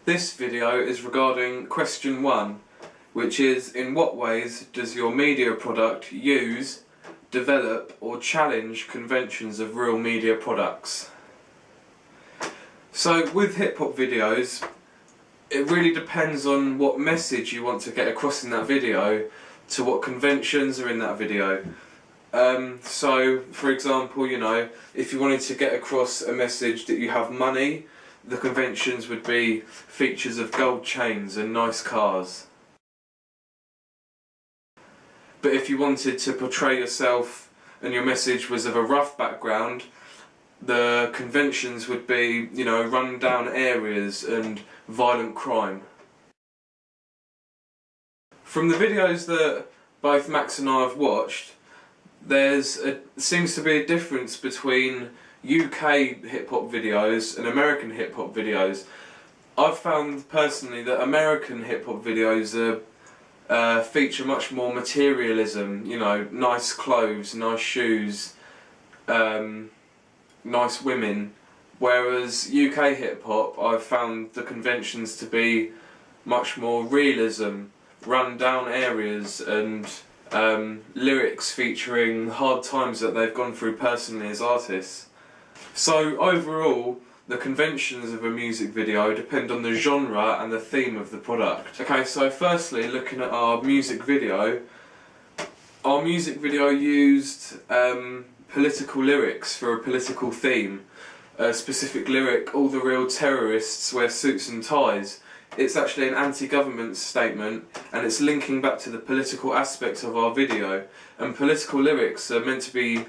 This video is regarding question 1, which is: in what ways does your media product use, develop or challenge conventions of real media products? So with hip-hop videos, it really depends on what message you want to get across in that video to what conventions are in that video. So for example, if you wanted to get across a message that you have money, the conventions would be features of gold chains and nice cars. But if you wanted to portray yourself and your message was of a rough background, the conventions would be, run down areas and violent crime. From the videos that both Max and I have watched, seems to be a difference between UK hip-hop videos and American hip-hop videos. I've found personally that American hip-hop videos feature much more materialism, nice clothes, nice shoes, nice women, whereas UK hip-hop, I've found the conventions to be much more realism, run down areas and lyrics featuring hard times that they've gone through personally as artists. So overall, the conventions of a music video depend on the genre and the theme of the product. Okay, so firstly, looking at our music video used political lyrics for a political theme. A specific lyric, "All the real terrorists wear suits and ties." It's actually an anti-government statement, and it's linking back to the political aspect of our video. And political lyrics are meant to be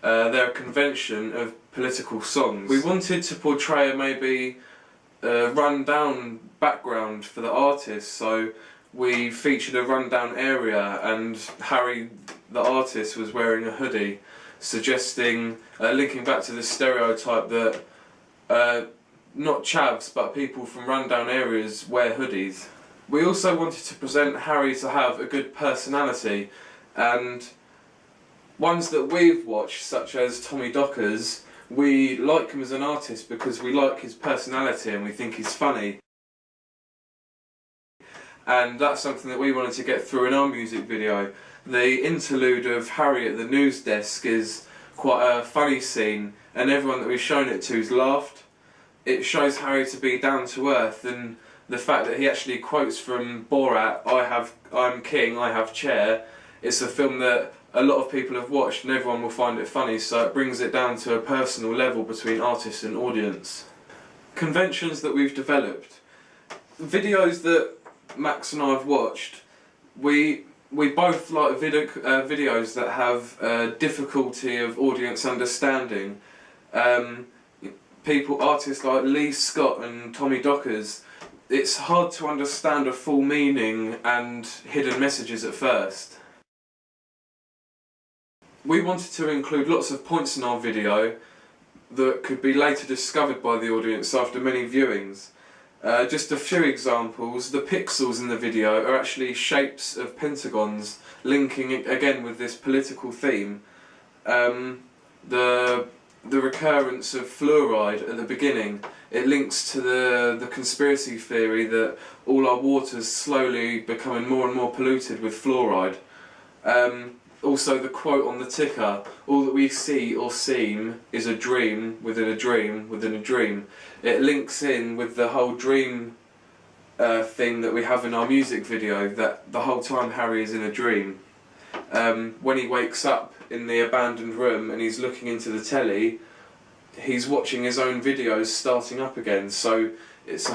they're a convention of political songs. We wanted to portray maybe a run-down background for the artist, so we featured a run-down area and Harry, the artist, was wearing a hoodie, suggesting, linking back to the stereotype that not chavs, but people from rundown areas wear hoodies. We also wanted to present Harry to have a good personality, and ones that we've watched, such as Tommy Dockers, we like him as an artist because we like his personality and we think he's funny. And that's something that we wanted to get through in our music video. The interlude of Harry at the news desk is quite a funny scene, and everyone that we've shown it to has laughed. It shows Harry to be down to earth, and the fact that he actually quotes from Borat, I'm king, I have chair. It's a film that a lot of people have watched and everyone will find it funny, so it brings it down to a personal level between artist and audience. Conventions that we've developed. Videos that Max and I have watched, we both like videos that have difficulty of audience understanding. Artists like Lee Scott and Tommy Dockers, it's hard to understand a full meaning and hidden messages at first. We wanted to include lots of points in our video that could be later discovered by the audience after many viewings. Just a few examples: the pixels in the video are actually shapes of pentagons, linking again with this political theme. The recurrence of fluoride at the beginning, it links to the conspiracy theory that all our water's slowly becoming more and more polluted with fluoride. Also the quote on the ticker, "All that we see or seem is a dream within a dream within a dream." It links in with the whole dream thing that we have in our music video, that the whole time Harry is in a dream. When he wakes up in the abandoned room and he's looking into the telly, he's watching his own videos starting up again, so it's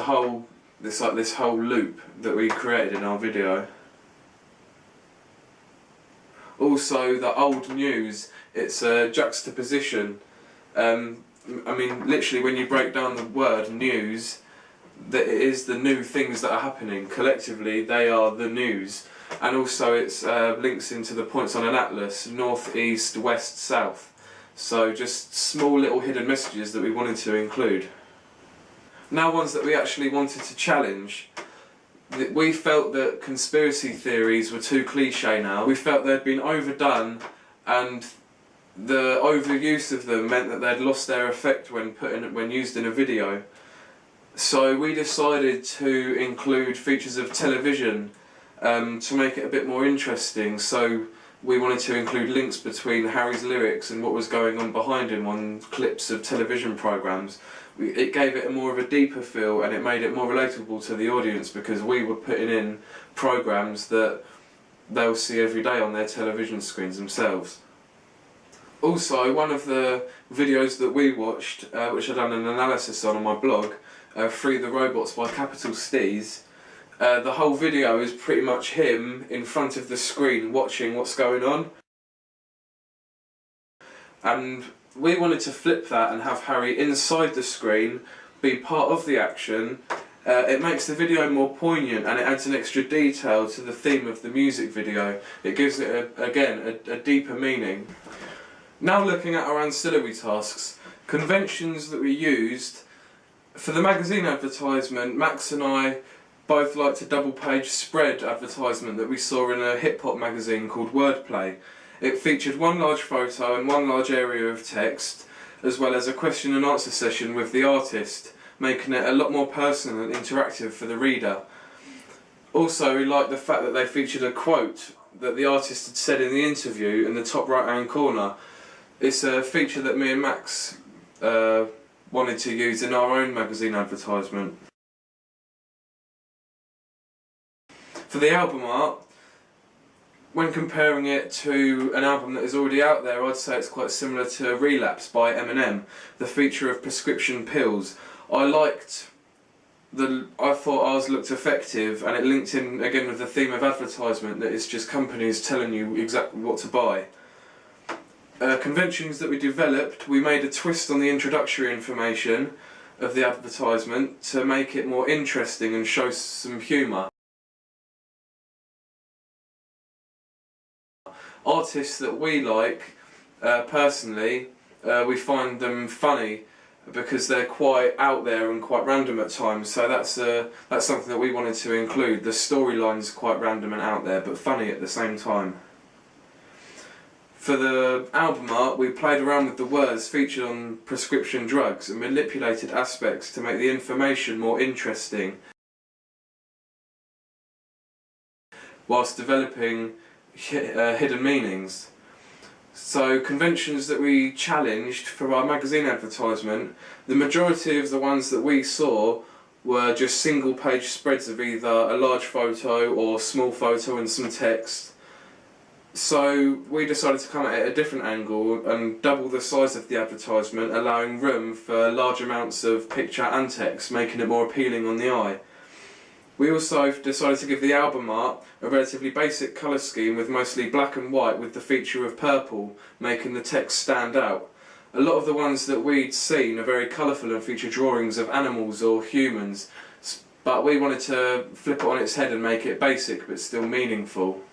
this whole loop that we created in our video. Also the old news, it's a juxtaposition. Literally when you break down the word news, that it is the new things that are happening. Collectively they are the news. And also it's links into the points on an atlas: north, east, west, south. So just small little hidden messages that we wanted to include. Now ones that we actually wanted to challenge. We felt that conspiracy theories were too cliche now. We felt they'd been overdone, and the overuse of them meant that they'd lost their effect when used in a video. So we decided to include features of television to make it a bit more interesting. So we wanted to include links between Harry's lyrics and what was going on behind him on clips of television programmes. It gave it more of a deeper feel, and it made it more relatable to the audience because we were putting in programmes that they'll see every day on their television screens themselves. Also, one of the videos that we watched, which I've done an analysis on my blog, Free the Robots by Capital Steez, the whole video is pretty much him in front of the screen watching what's going on. And we wanted to flip that and have Harry inside the screen, be part of the action. It makes the video more poignant and it adds an extra detail to the theme of the music video. It gives it, again, a deeper meaning. Now looking at our ancillary tasks, conventions that we used. For the magazine advertisement, Max and I both liked a double-page spread advertisement that we saw in a hip-hop magazine called Wordplay. It featured one large photo and one large area of text, as well as a question and answer session with the artist, making it a lot more personal and interactive for the reader. Also, we liked the fact that they featured a quote that the artist had said in the interview in the top right-hand corner. It's a feature that me and Max wanted to use in our own magazine advertisement. For the album art, when comparing it to an album that is already out there, I'd say it's quite similar to Relapse by Eminem, the feature of prescription pills. I thought ours looked effective, and it linked in again with the theme of advertisement, that it's just companies telling you exactly what to buy. Conventions that we developed, we made a twist on the introductory information of the advertisement to make it more interesting and show some humour. Artists that we like, personally, we find them funny because they're quite out there and quite random at times, so that's something that we wanted to include. The storyline's quite random and out there, but funny at the same time. For the album art, we played around with the words featured on prescription drugs and manipulated aspects to make the information more interesting, whilst developing hidden meanings. So conventions that we challenged for our magazine advertisement, the majority of the ones that we saw were just single page spreads of either a large photo or small photo and some text. So we decided to come at it at a different angle and double the size of the advertisement, allowing room for large amounts of picture and text, making it more appealing on the eye. We also decided to give the album art a relatively basic colour scheme with mostly black and white with the feature of purple, making the text stand out. A lot of the ones that we'd seen are very colourful and feature drawings of animals or humans, but we wanted to flip it on its head and make it basic but still meaningful.